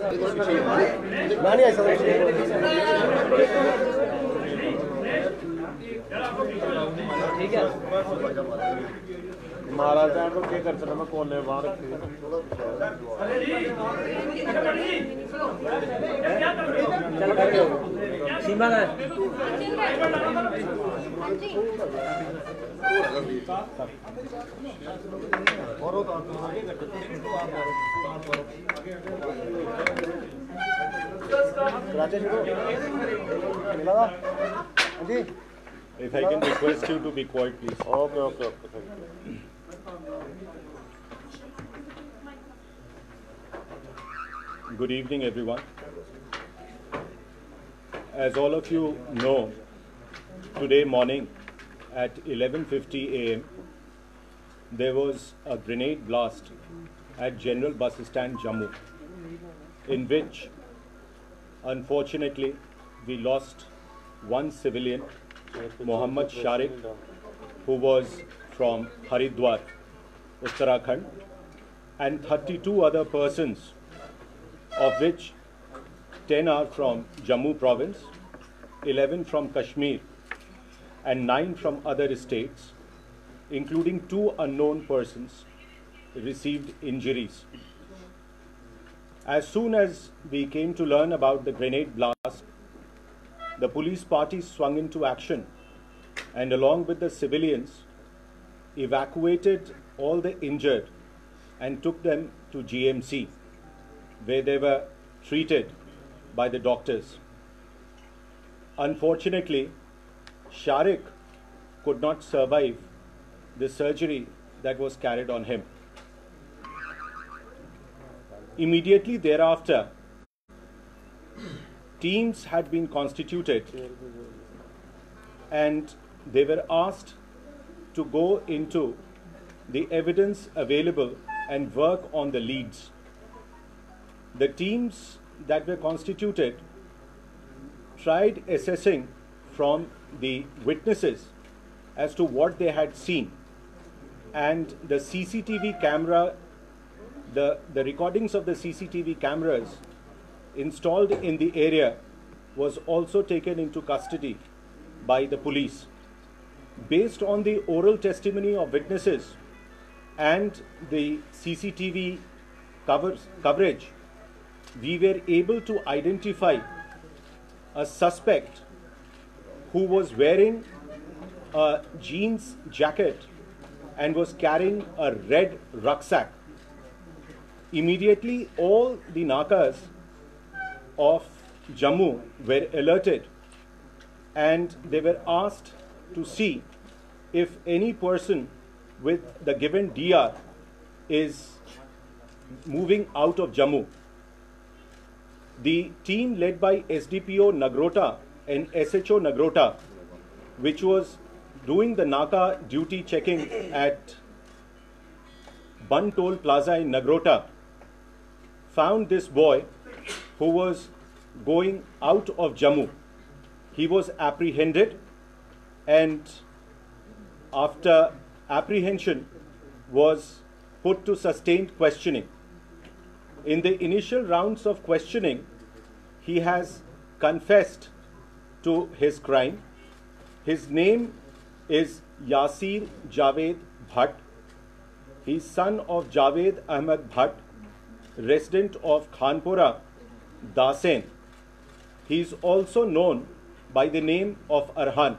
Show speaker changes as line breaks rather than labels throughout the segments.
ठीक है
महाराज तो क्या कर सकता मैं कोने बाहर
सीमा का
If I can request you to be quiet, please.
Okay. Thank you.
Good evening, everyone. As all of you know, today morning at 11:50 a.m. there was a grenade blast at General Bus Stand, Jammu, in which, unfortunately, we lost one civilian, Mohammad Sharik, who was from Haridwar, Uttarakhand, and 32 other persons, of which 10 are from Jammu province, 11 from Kashmir, and 9 from other states, including 2 unknown persons, received injuries. As soon as we came to learn about the grenade blast, the police party swung into action and, along with the civilians, evacuated all the injured and took them to GMC, where they were treated by the doctors. Unfortunately, Sharik could not survive the surgery that was carried on him. Immediately thereafter, teams had been constituted and they were asked to go into the evidence available and work on the leads. The teams that were constituted tried assessing from the witnesses as to what they had seen, and the CCTV camera, the recordings of the CCTV cameras installed in the area was also taken into custody by the police. Based on the oral testimony of witnesses and the CCTV coverage, we were able to identify a suspect who was wearing a jeans jacket and was carrying a red rucksack. Immediately, all the nakas of Jammu were alerted and they were asked to see if any person with the given DR is moving out of Jammu. The team led by SDPO Nagrota and SHO Nagrota, which was doing the Naka duty checking at Bun Toll Plaza in Nagrota, found this boy who was going out of Jammu. He was apprehended, and after apprehension was put to sustained questioning. In the initial rounds of questioning, he has confessed to his crime. His name is Yasir Javed Bhatt. He is son of Javed Ahmed Bhatt, resident of Khanpura, Dasen. He is also known by the name of Arhan.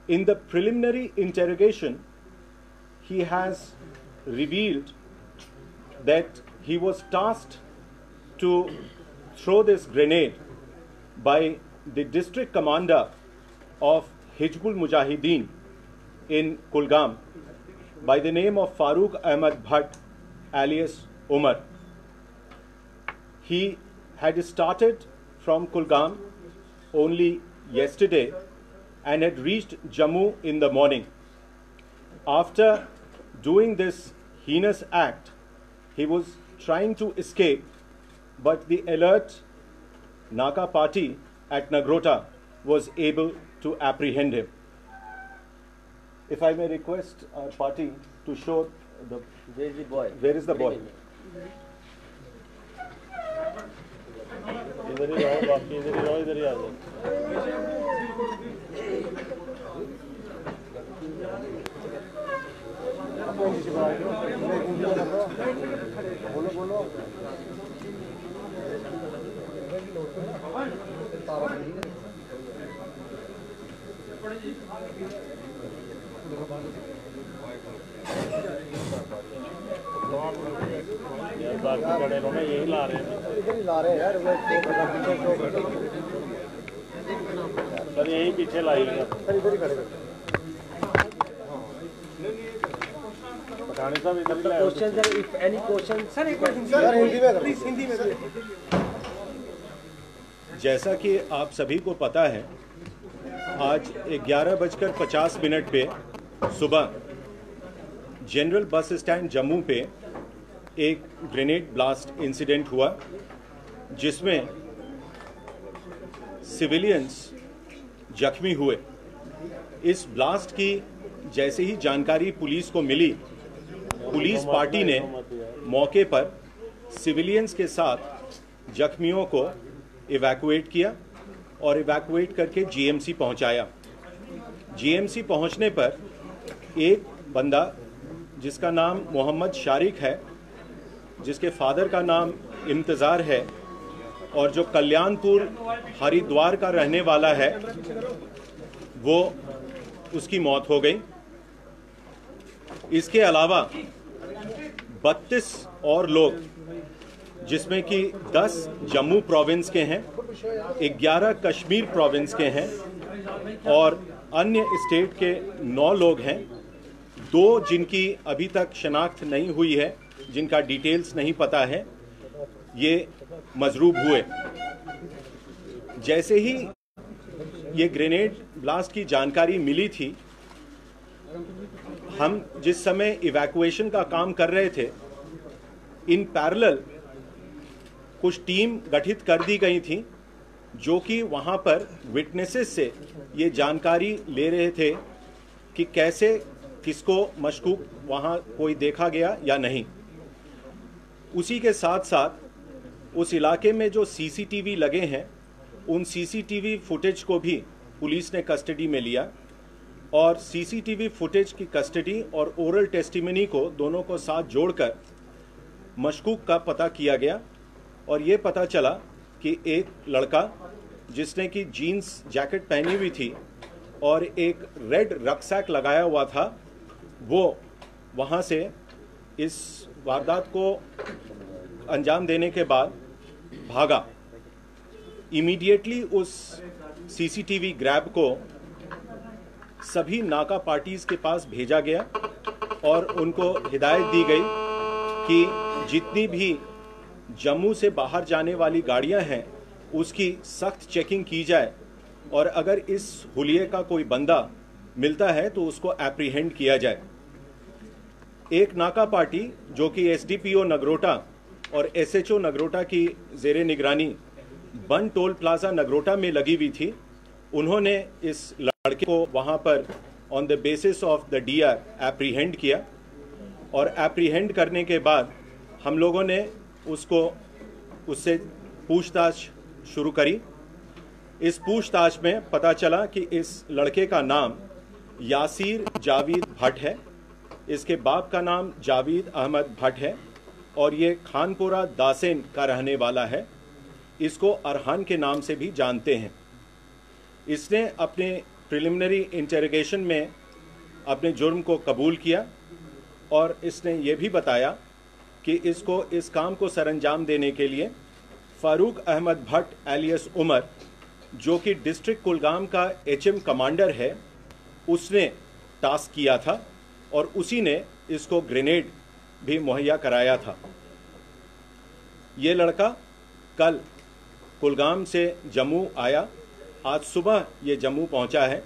In the preliminary interrogation, he has revealed that he was tasked to throw this grenade by the district commander of Hizbul Mujahideen in Kulgam by the name of Farooq Ahmed Bhatt alias Umar. He had started from Kulgam only yesterday and had reached Jammu in the morning. After doing this heinous act, he was trying to escape, but the alert Naka party at Nagrota was able to apprehend him. If I may request our party to show the...
Where is the boy?
Where is the boy?
बाकी इधर ही रहो, इधर ही आ जाओ। बोलो बोलो। यार बाकी खड़े रहो ना, यही ला रहे हैं, इधर ही ला रहे हैं यार। सर यही पीछे लाइएगा सर, इधर ही खड़े रहो। पठानी साहब इधर ही लाए। Question sir, if any question sir, एक बार हिंदी में प्लीज, हिंदी में।
जैसा कि आप सभी को पता है, आज 11:50 पे सुबह जनरल बस स्टैंड जम्मू पे एक ग्रेनेड ब्लास्ट इंसिडेंट हुआ, जिसमें सिविलियंस जख्मी हुए। इस ब्लास्ट की जैसे ही जानकारी पुलिस को मिली, पुलिस पार्टी ने मौके पर सिविलियंस के साथ जख्मियों को इवैक्यूएट किया और इवैक्यूएट करके जीएमसी पहुंचाया। जीएमसी पहुंचने पर एक बंदा जिसका नाम मोहम्मद शारिक है, जिसके फादर का नाम इम्तिजार है और जो कल्याणपुर हरिद्वार का रहने वाला है, वो उसकी मौत हो गई। इसके अलावा 32 और लोग, जिसमें कि 10 जम्मू प्रोविंस के हैं, 11 कश्मीर प्रोविंस के हैं और अन्य स्टेट के 9 लोग हैं। 2 जिनकी अभी तक शनाख्त नहीं हुई है, जिनका डिटेल्स नहीं पता है, ये मजरूब हुए। जैसे ही ये ग्रेनेड ब्लास्ट की जानकारी मिली थी, हम जिस समय इवैक्यूएशन का काम कर रहे थे, इन पैरेलल कुछ टीम गठित कर दी गई थी, जो कि वहां पर विटनेसेस से ये जानकारी ले रहे थे कि कैसे, किसको मशकूक वहां कोई देखा गया या नहीं। उसी के साथ साथ उस इलाके में जो सीसीटीवी लगे हैं, उन सीसीटीवी फुटेज को भी पुलिस ने कस्टडी में लिया और सीसीटीवी फुटेज की कस्टडी और ओरल टेस्टिमनी को दोनों को साथ जोड़कर मशकूक का पता किया गया और ये पता चला कि एक लड़का जिसने कि जीन्स जैकेट पहनी हुई थी और एक रेड रक्सैक लगाया हुआ था, वो वहाँ से इस वारदात को अंजाम देने के बाद भागा। इमीडिएटली उस सीसीटीवी ग्रैब को सभी नाका पार्टीज के पास भेजा गया और उनको हिदायत दी गई कि जितनी भी जम्मू से बाहर जाने वाली गाड़ियां हैं, उसकी सख्त चेकिंग की जाए और अगर इस हुलिये का कोई बंदा मिलता है तो उसको एप्रीहेंड किया जाए। एक नाका पार्टी जो कि एसडीपीओ नगरोटा और एसएचओ नगरोटा की जेरे निगरानी बन टोल प्लाजा नगरोटा में लगी हुई थी, उन्होंने इस लड़के को वहां पर on the basis of the DR apprehend किया और एप्रीहेंड करने के बाद हम लोगों ने उससे पूछताछ शुरू करी। इस पूछताछ में पता चला कि इस लड़के का नाम यासीर जावेद भट्ट है, इसके बाप का नाम जावेद अहमद भट्ट है और ये खानपुरा दासेन का रहने वाला है। इसको अरहान के नाम से भी जानते हैं। इसने अपने प्रिलिमिनरी इंटेरोगेशन में अपने जुर्म को कबूल किया और इसने ये भी बताया कि इसको इस काम को सरंजाम देने के लिए फारूक अहमद भट्ट एलियस उमर, जो कि डिस्ट्रिक्ट कुलगाम का एचएम कमांडर है, उसने टास्क किया था और उसी ने इसको ग्रेनेड भी मुहैया कराया था। ये लड़का कल कुलगाम से जम्मू आया, आज सुबह ये जम्मू पहुंचा है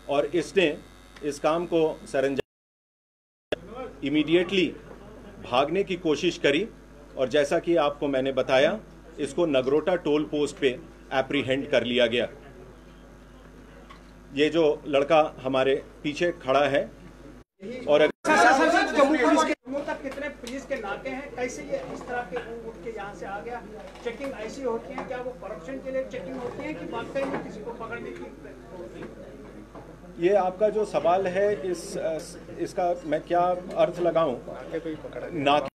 और इसने इस काम को सरंजाम इमीडिएटली भागने की कोशिश करी और जैसा कि आपको मैंने बताया, इसको नगरोटा टोल पोस्ट पे एप्रीहेंड कर लिया गया। ये जो लड़का हमारे पीछे खड़ा है और
जम्मू पुलिस के तक कितने पुलिस उसके नाके हैं, कैसे ये इस तरह के उठ के यहाँ से आ गया? चेकिंग ऐसी होती है, क्या वो करप्शन के लिए चेकिंग होती है कि वाकई में किसी को पकड़ने की होती है?
ये आपका जो सवाल है इसका मैं क्या अर्थ लगाऊं? नाके